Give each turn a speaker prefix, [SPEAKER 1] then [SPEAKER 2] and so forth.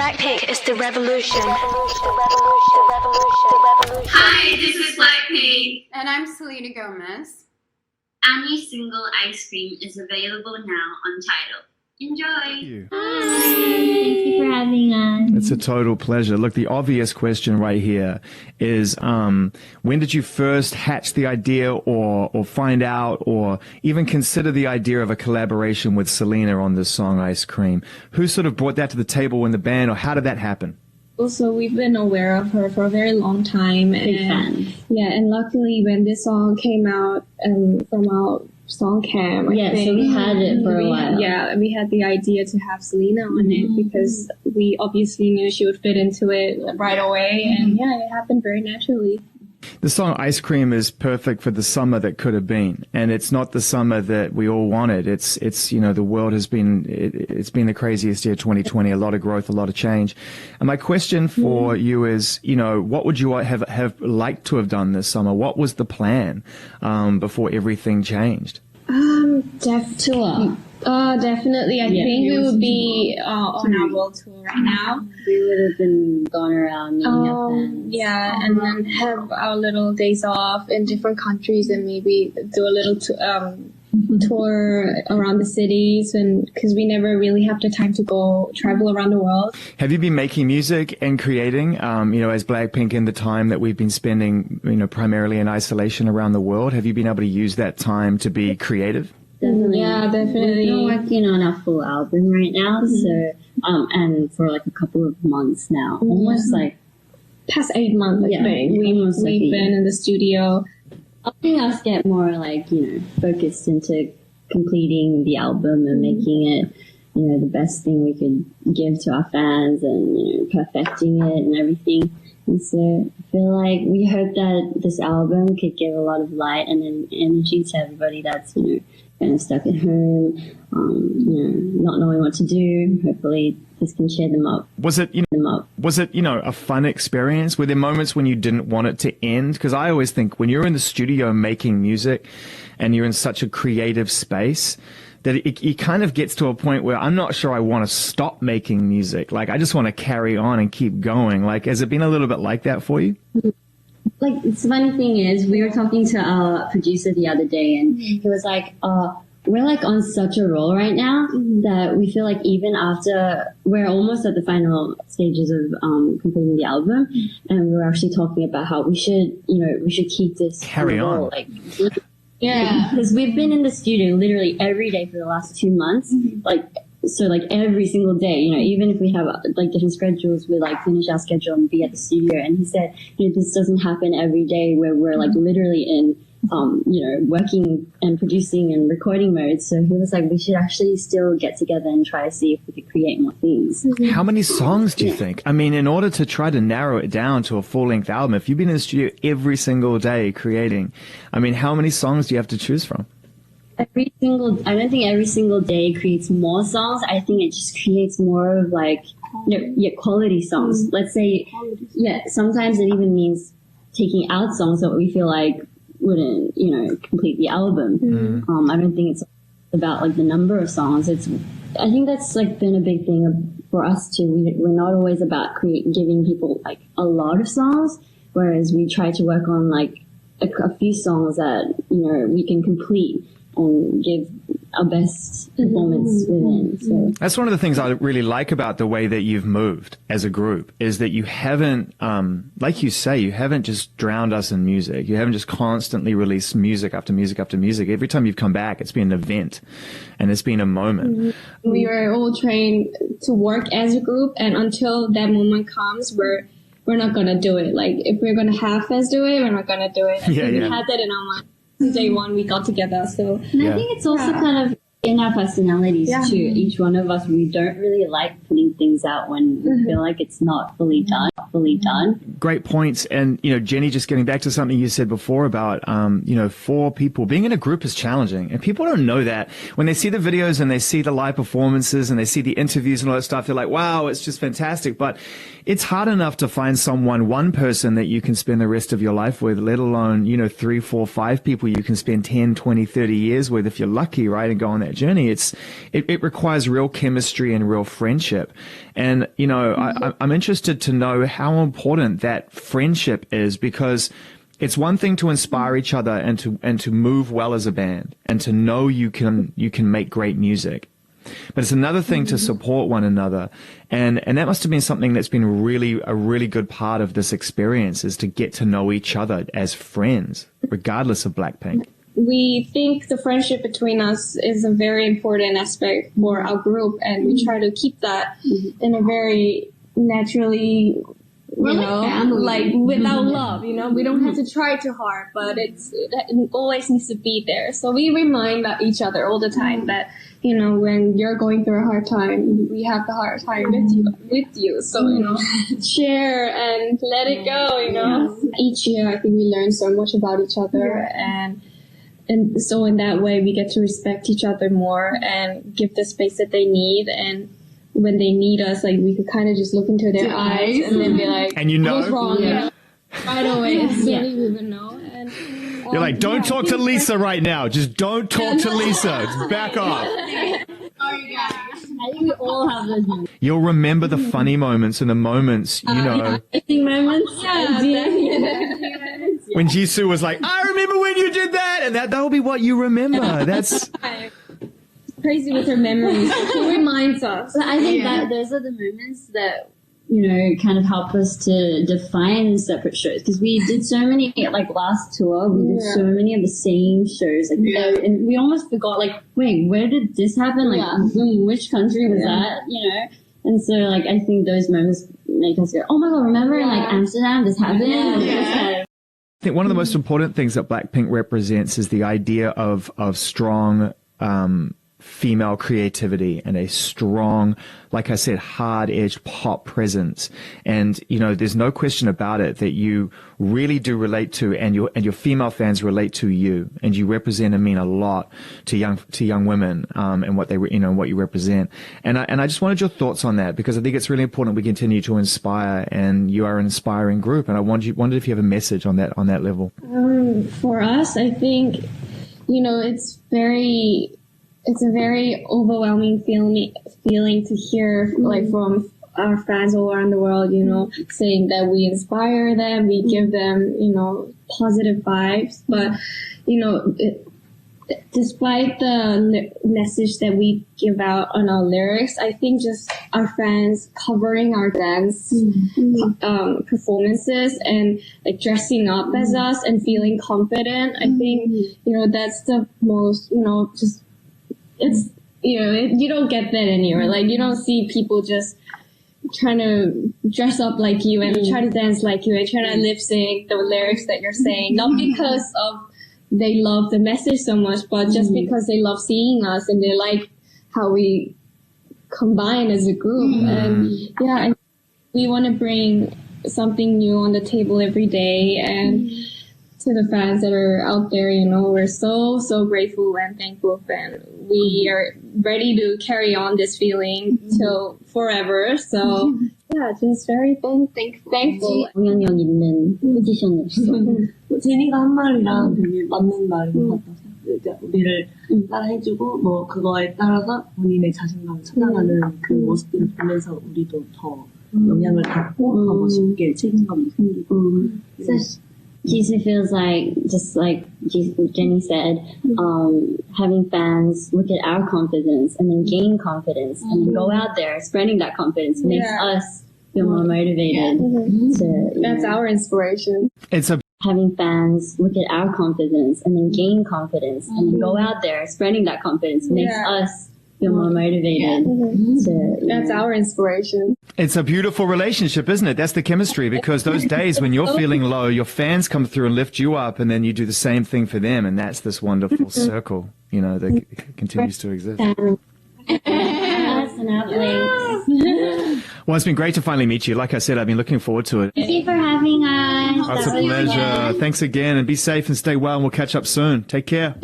[SPEAKER 1] Blackpink is the revolution.
[SPEAKER 2] Hi, this is Blackpink.
[SPEAKER 3] And I'm Selena Gomez.
[SPEAKER 2] Our new single, Ice Cream, is available now on Tidal. Enjoy!
[SPEAKER 4] Thank you.
[SPEAKER 5] Hi, thank you for having us.
[SPEAKER 4] It's a total pleasure. Look, the obvious question right here is, when did you first hatch the idea or find out or even consider the idea of a collaboration with Selena on this song, Ice Cream? Who sort of brought that to the table in the band, or how did that happen?
[SPEAKER 6] Also, we've been aware of her for a very long time.
[SPEAKER 5] Big fans.
[SPEAKER 6] Yeah, and luckily when this song came out from our song camp,
[SPEAKER 5] So we had it for a while.
[SPEAKER 6] Yeah, we had the idea to have Selena on it because we obviously knew she would fit into it right away, and yeah, it happened very naturally.
[SPEAKER 4] The song Ice Cream is perfect for the summer that could have been, and it's not the summer that we all wanted. It's you know, the world has been, it's been the craziest year, 2020, a lot of growth, a lot of change. And my question for you is, you know, what would you have liked to have done this summer? What was the plan before everything changed?
[SPEAKER 6] Definitely. Definitely. I think we would be on our world tour right now.
[SPEAKER 5] We would have been going around meeting our fans.
[SPEAKER 6] Yeah, and then have our little days off in different countries and maybe do a little tour around the cities, and because we never really have the time to go travel around the world.
[SPEAKER 4] Have you been making music and creating, you know, as Blackpink in the time that we've been spending, you know, primarily in isolation around the world? Have you been able to use that time to be creative?
[SPEAKER 5] Definitely.
[SPEAKER 6] Yeah, definitely.
[SPEAKER 5] We're working on our full album right now, so and for like a couple of months now, almost like
[SPEAKER 6] Past 8 months, I think.
[SPEAKER 5] almost like
[SPEAKER 6] We've been in the studio.
[SPEAKER 5] helping us get more like, you know, focused into completing the album and making it, you know, the best thing we could give to our fans, and, you know, perfecting it and everything. And so I feel like we hope that this album could give a lot of light and energy to everybody that's, you know, kind of stuck at home, you know, not knowing what to do. Hopefully this can cheer them up.
[SPEAKER 4] Was it, you know, a fun experience? Were there moments when you didn't want it to end? Because I always think when you're in the studio making music and you're in such a creative space, that it kind of gets to a point where I'm not sure I want to stop making music. Like, I just want to carry on and keep going. Like, has it been a little bit like that for you?
[SPEAKER 5] Like, the funny thing is, we were talking to our producer the other day, and he was like, we're like on such a roll right now that we feel like even after we're almost at the final stages of completing the album, and we were actually talking about how we should keep this
[SPEAKER 4] Carry on.
[SPEAKER 5] like, yeah, because we've been in the studio literally every day for the last 2 months, like every single day, you know, even if we have like different schedules, we like finish our schedule and be at the studio. And he said, you know, this doesn't happen every day where we're like literally in you know, working and producing and recording mode. So he was like, we should actually still get together and try to see if we could create more things.
[SPEAKER 4] How many songs do you think? I mean, in order to try to narrow it down to a full-length album, if you've been in the studio every single day creating, I mean, how many songs do you have to choose from?
[SPEAKER 5] I don't think every single day creates more songs. I think it just creates more of like, you know, quality songs. Let's say, sometimes it even means taking out songs that we feel like wouldn't, you know, complete the album. I don't think it's about like the number of songs. I think that's like been a big thing for us too. We're not always about giving people like a lot of songs, whereas we try to work on like a few songs that, you know, we can complete and give our best performance within. So
[SPEAKER 4] That's one of the things I really like about the way that you've moved as a group, is that you haven't, like you say, you haven't just drowned us in music. You haven't just constantly released music after music after music. Every time you've come back, it's been an event and it's been a moment.
[SPEAKER 6] We were all trained to work as a group, and until that moment comes, we're not gonna do it. Like, if we're gonna half-ass do it, we're not gonna do it. We had that in our mind. Day one we got together, so
[SPEAKER 5] and I think it's also kind of in our personalities too. Each one of us, we don't really like putting things out when we feel like it's not fully done.
[SPEAKER 4] Great points. And, you know, Jenny, just getting back to something you said before about, you know, for people, being in a group is challenging. And people don't know that. When they see the videos and they see the live performances and they see the interviews and all that stuff, they're like, wow, it's just fantastic. But it's hard enough to find one person that you can spend the rest of your life with, let alone, you know, 3, 4, 5 people you can spend 10, 20, 30 years with if you're lucky, right, and go on that journey. It requires real chemistry and real friendship. And, you know, I'm interested to know how important that friendship is, because it's one thing to inspire each other and to move well as a band and to know you can make great music. But it's another thing to support one another. And that must have been something that's been a really good part of this experience, is to get to know each other as friends, regardless of Blackpink.
[SPEAKER 6] We think the friendship between us is a very important aspect for our group, and we try to keep that in a very naturally, like without love, we don't have to try too hard, but it always needs to be there. So we remind each other all the time that, when you're going through a hard time, we have the hard time with you. So, share and let it go, Each year, I think we learn so much about each other, and so in that way, we get to respect each other more and give the space that they need. And when they need us, like, we could kind of just look into their eyes and then be like,
[SPEAKER 4] and
[SPEAKER 6] what's wrong? Right away, as soon as we would know. And
[SPEAKER 4] you're like, don't talk to Lisa right now. Just don't talk to Lisa. Just back off.
[SPEAKER 5] I think we all have those moments.
[SPEAKER 4] You'll remember the funny moments and the moments,
[SPEAKER 5] Embarrassing moments.
[SPEAKER 4] When Jisoo was like, I remember when you did that, and that'll be what you remember. That's
[SPEAKER 6] crazy with her memories. She reminds us.
[SPEAKER 5] But I think that those are the moments that, kind of help us to define separate shows. Because we did so many, like last tour, we did so many of the same shows. Like, and we almost forgot, like, wait, where did this happen? Like, which country was that? And so, like, I think those moments make us go, oh my God, remember in like Amsterdam this happened?
[SPEAKER 4] I think one of the most important things that Blackpink represents is the idea of strong female creativity and a strong, like I said, hard-edged pop presence. And, there's no question about it that you really do relate to, and your female fans relate to you, and you represent and mean a lot to young women, and what they, what you represent. And I just wanted your thoughts on that, because I think it's really important we continue to inspire, and you are an inspiring group. And I wondered if you have a message on that level.
[SPEAKER 6] For us, I think, it's a very overwhelming feeling to hear, like, from our fans all around the world, saying that we inspire them, we give them, positive vibes. But, despite the message that we give out on our lyrics, I think just our fans covering our dance performances and, like, dressing up as us and feeling confident, I think, that's the most, just, it's, you don't get that anywhere. Like, you don't see people just trying to dress up like you and try to dance like you and try to lip sync the lyrics that you're saying. Not because of they love the message so much, but just because they love seeing us and they like how we combine as a group. And we want to bring something new on the table every day. And to the fans that are out there, we're so grateful and thankful, and we are ready to carry on this feeling till forever. So just very thankful.
[SPEAKER 5] 영향력 있는 포지션이었어.
[SPEAKER 7] 제니가 한 말이랑 되게 맞는 말인 것 같아서, 그러니까 우리를 따라해주고 그거에 따라서 본인의 자신감을 찾아가는 그 모습들을 보면서 우리도 더 영향을 받고 더 멋있게 책임감도 생기고.
[SPEAKER 5] Jisoo feels like, just like Jenny said, having fans look at our confidence and then gain confidence and then go out there spreading that confidence makes us feel more motivated.
[SPEAKER 6] That's our inspiration.
[SPEAKER 5] Having fans look at our confidence and then gain confidence and then go out there spreading that confidence makes us feel more motivated.
[SPEAKER 6] That's our inspiration.
[SPEAKER 4] It's a beautiful relationship, isn't it? That's the chemistry, because those days when you're feeling low, your fans come through and lift you up, and then you do the same thing for them, and that's this wonderful circle, that continues to exist. Well, it's been great to finally meet you. Like I said, I've been looking forward to it.
[SPEAKER 5] Thank you for having us.
[SPEAKER 4] It's a pleasure. Thanks again, and be safe and stay well, and we'll catch up soon. Take care.